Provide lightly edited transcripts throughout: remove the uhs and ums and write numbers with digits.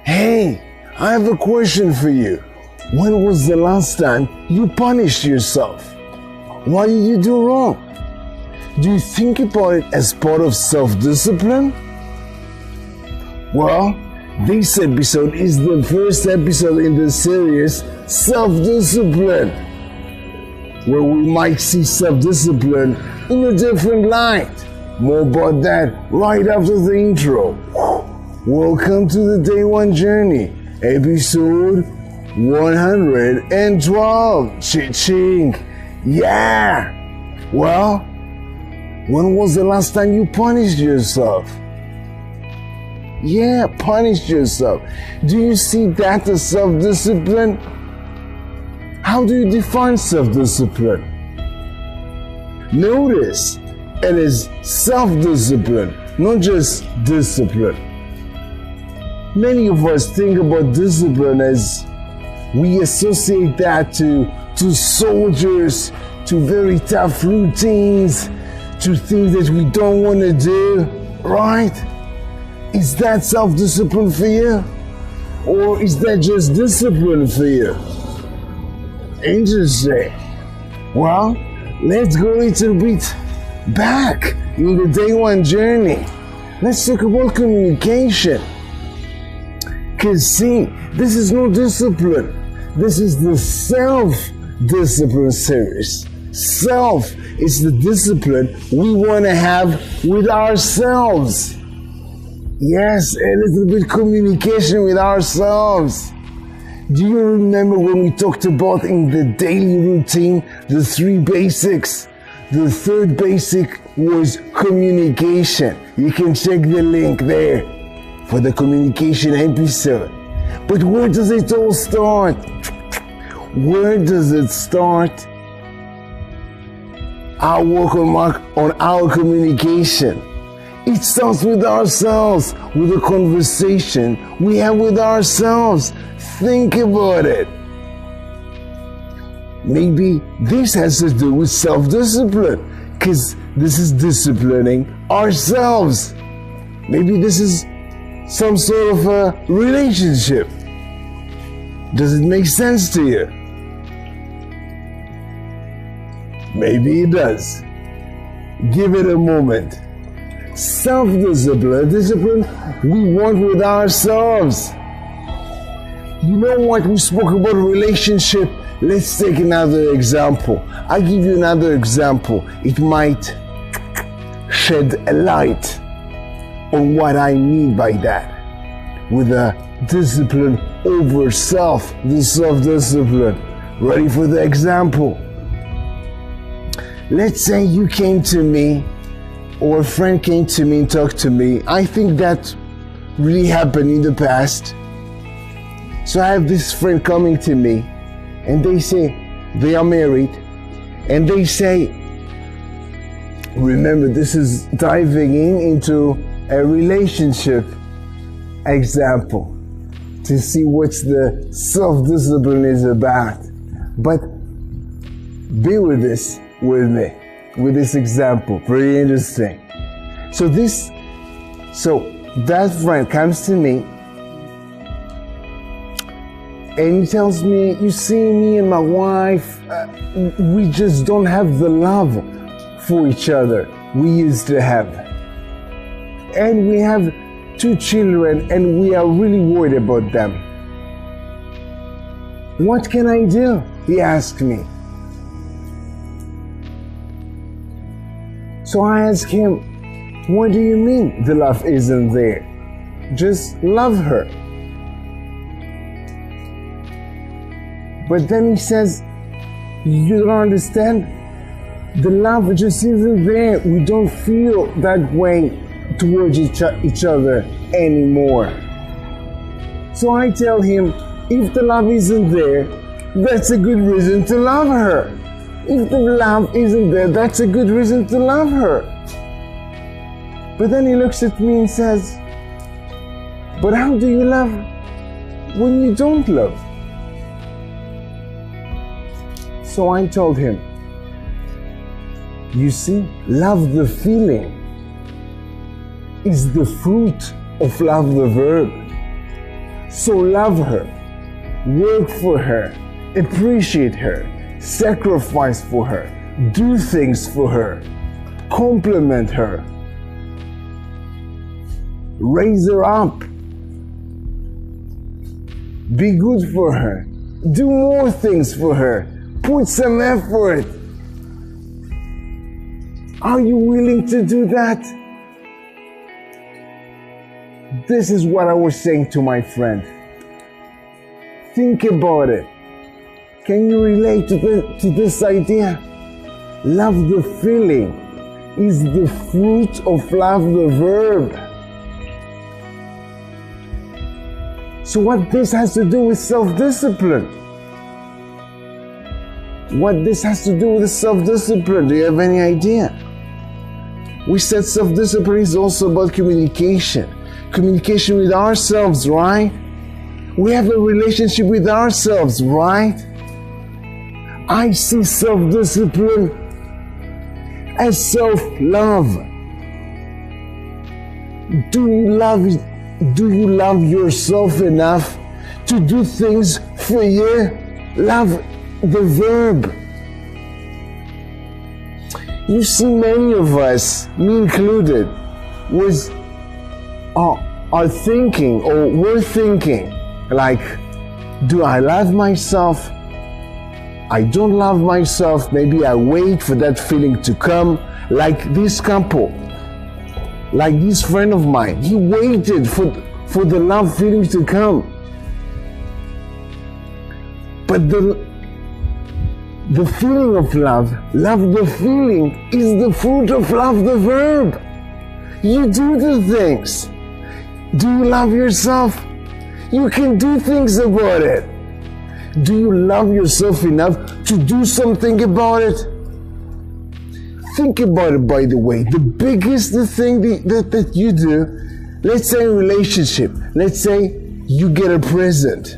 Hey, I have a question for you. When was the last time you punished yourself? What did you do wrong? Do you think about it as part of self-discipline? Well, this episode is the first episode in the series Self-Discipline, where we might see self-discipline in a different light. More about that right after the intro. Welcome to the Day One Journey, episode 112. Cha-ching. Yeah! Well, when was the last time you punished yourself? Yeah, punished yourself. Do you see that as self-discipline? How do you define self-discipline? Notice, it is self-discipline, not just discipline. Many of us think about discipline as we associate that to soldiers, to very tough routines, to things that we don't want to do, right? Is that self-discipline for you? Or is that just discipline for you? Interesting. Well, let's go a little bit back in the Day One Journey. Let's talk about communication. Because see, this is no discipline. This is the self-discipline series. Self is the discipline we want to have with ourselves. Yes, a little bit communication with ourselves. Do you remember when we talked about in the daily routine the 3 basics? The third basic was communication. You can check the link there for the communication episode. But where does it all start? Where does it start? Our work on our communication. It starts with ourselves, with a conversation we have with ourselves. Think about it. Maybe this has to do with self-discipline, because this is disciplining ourselves. Maybe this is some sort of a relationship. Does it make sense to you? Maybe it does. Give it a moment. Self-discipline, discipline we want with ourselves. You know what? We spoke about relationship. Let's take another example. I'll give you another example. It might shed a light on what I mean by that. With a discipline over self, the self-discipline. Ready for the example? Let's say you came to me, or a friend came to me and talked to me. I think that really happened in the past. So I have this friend coming to me, and they say they are married, and they say, remember, this is diving into a relationship example to see what the self-discipline is about. But be with this with me, with this example. Pretty interesting. So that friend comes to me and he tells me, you see, me and my wife, we just don't have the love for each other we used to have. And we have 2 children and we are really worried about them. What can I do? He asked me. So I asked him, what do you mean the love isn't there? Just love her. But then he says, you don't understand? The love just isn't there. We don't feel that way towards each other anymore. So I tell him, if the love isn't there, that's a good reason to love her. If the love isn't there, that's a good reason to love her. But then he looks at me and says, but how do you love when you don't love? So I told him, you see, love the feeling is the fruit of love the verb. So love her, work for her, appreciate her, sacrifice for her, do things for her, compliment her, raise her up, be good for her, do more things for her, put some effort. Are you willing to do that? This is what I was saying to my friend. Think about it. Can you relate to this idea? Love the feeling is the fruit of love the verb. So what this has to do with self-discipline? What this has to do with self-discipline? Do you have any idea? We said self-discipline is also about communication. Communication with ourselves, right? We have a relationship with ourselves, right? I see self-discipline as self-love. Do you love yourself enough to do things for you? Love the verb. You see, many of us, me included, are thinking, or we're thinking, like, do I love myself? I don't love myself. Maybe I wait for that feeling to come. Like this couple, like this friend of mine, he waited for the love feeling to come. But the feeling of love the feeling, is the fruit of love the verb. You do the things. Do you love yourself? You can do things about it. Do you love yourself enough to do something about it? Think about it, by the way. The biggest thing that you do, let's say a relationship, let's say you get a present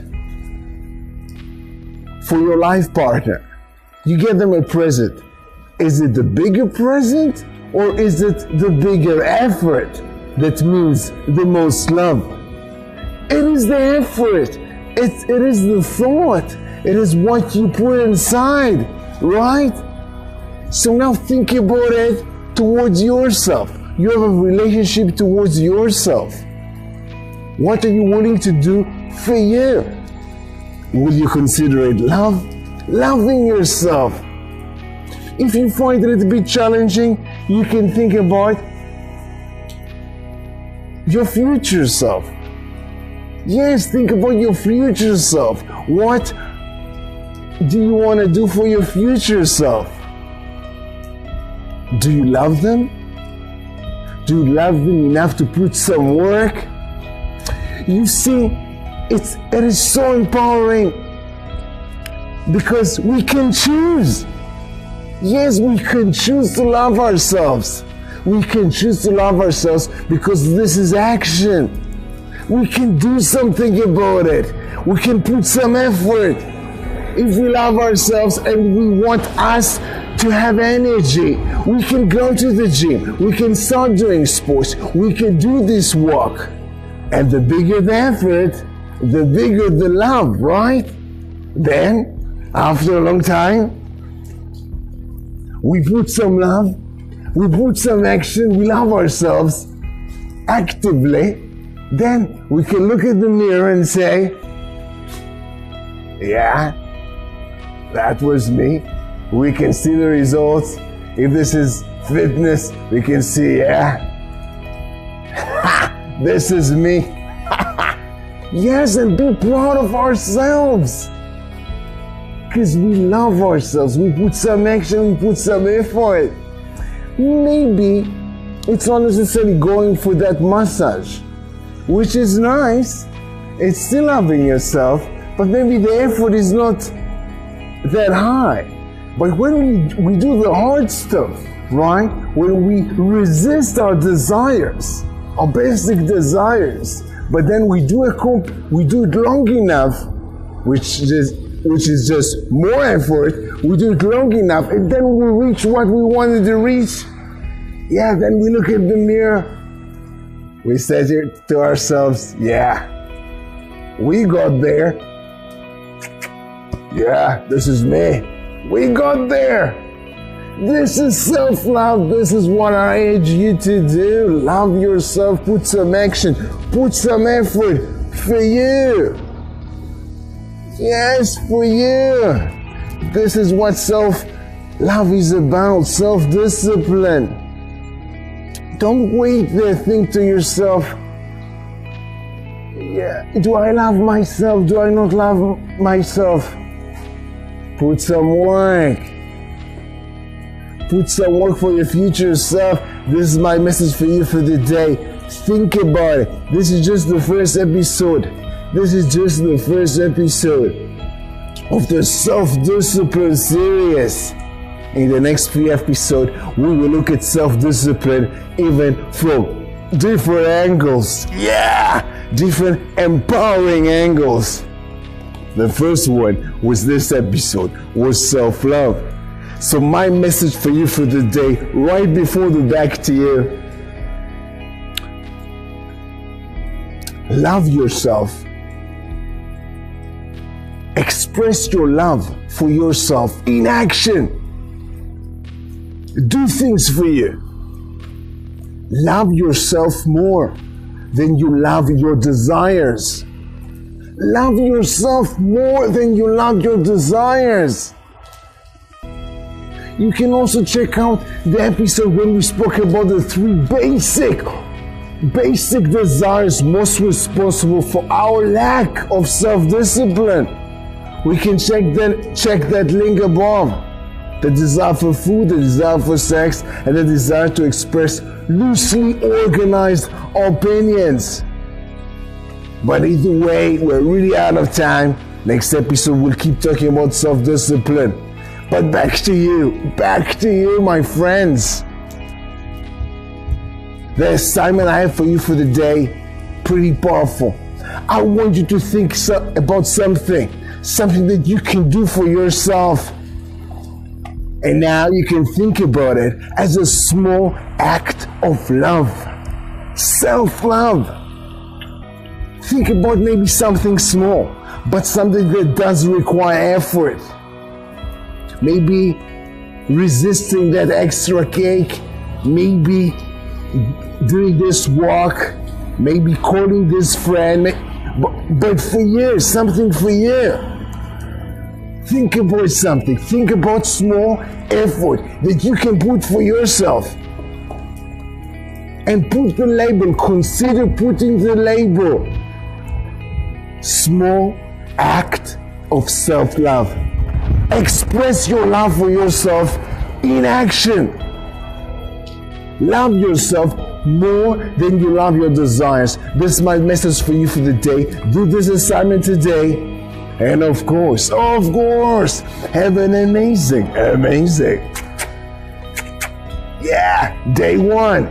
for your life partner. You get them a present. Is it the bigger present, or is it the bigger effort that means the most love? It is the effort. It is the thought. It is what you put inside, right? So now think about it towards yourself. You have a relationship towards yourself. What are you willing to do for you? Will you consider it love? Loving yourself. If you find it a bit challenging, you can think about your future self. Yes, think about your future self. What do you want to do for your future self? Do you love them? Do you love them enough to put some work? You see, it is so empowering because we can choose. Yes, we can choose to love ourselves. We can choose to love ourselves because this is action. We can do something about it. We can put some effort. If we love ourselves and we want us to have energy, we can go to the gym. We can start doing sports. We can do this walk. And the bigger the effort, the bigger the love, right? Then, after a long time, we put some love, we put some action, we love ourselves actively. Then we can look at the mirror and say, yeah, that was me. We can see the results. If this is fitness, we can see, yeah, this is me. Yes, and be proud of ourselves. Because we love ourselves. We put some action, we put some effort. Maybe it's not necessarily going for that massage, which is nice. It's still loving yourself, but maybe the effort is not that high. But when we do the hard stuff, right? When we resist our desires, our basic desires, but then we do it long enough, which is just more effort. We do it long enough, and then we reach what we wanted to reach. Yeah, then we look at the mirror. We say to ourselves, yeah, We got there. Yeah, this is me. We got there. This is self-love. This is what I urge you to do. Love yourself. Put some action. Put some effort for you. Yes, for you. This is what self-love is about. Self-discipline. Don't wait there. Think to yourself, yeah, do I love myself? Do I not love myself? Put some work. Put some work for your future self. This is my message for you for the day. Think about it. This is just the first episode. This is just the first episode of the self-discipline series. In the next few episodes, we will look at self-discipline even from different angles. Yeah! Different empowering angles. The first one was this episode, was self-love. So my message for you for the day, right before the back to you, love yourself. Express your love for yourself in action. Do things for you. Love yourself more than you love your desires. Love yourself more than you love your desires. You can also check out the episode when we spoke about the 3 basic desires most responsible for our lack of self-discipline. We can check that link above. The desire for food, the desire for sex, and the desire to express loosely organized opinions. But either way, we're really out of time. Next episode, we'll keep talking about self-discipline. But back to you, my friends. The assignment I have for you for the day, pretty powerful. I want you to think about something that you can do for yourself. And now you can think about it as a small act of love. Self-love. Think about maybe something small, but something that does require effort. Maybe resisting that extra cake, maybe doing this walk, maybe calling this friend, but for you, something for you. Think about something. Think about small effort that you can put for yourself. And put the label, consider putting the label. Small act of self-love. Express your love for yourself in action. Love yourself more than you love your desires. This is my message for you for the day. Do this assignment today. And of course, have an amazing, yeah, day 1.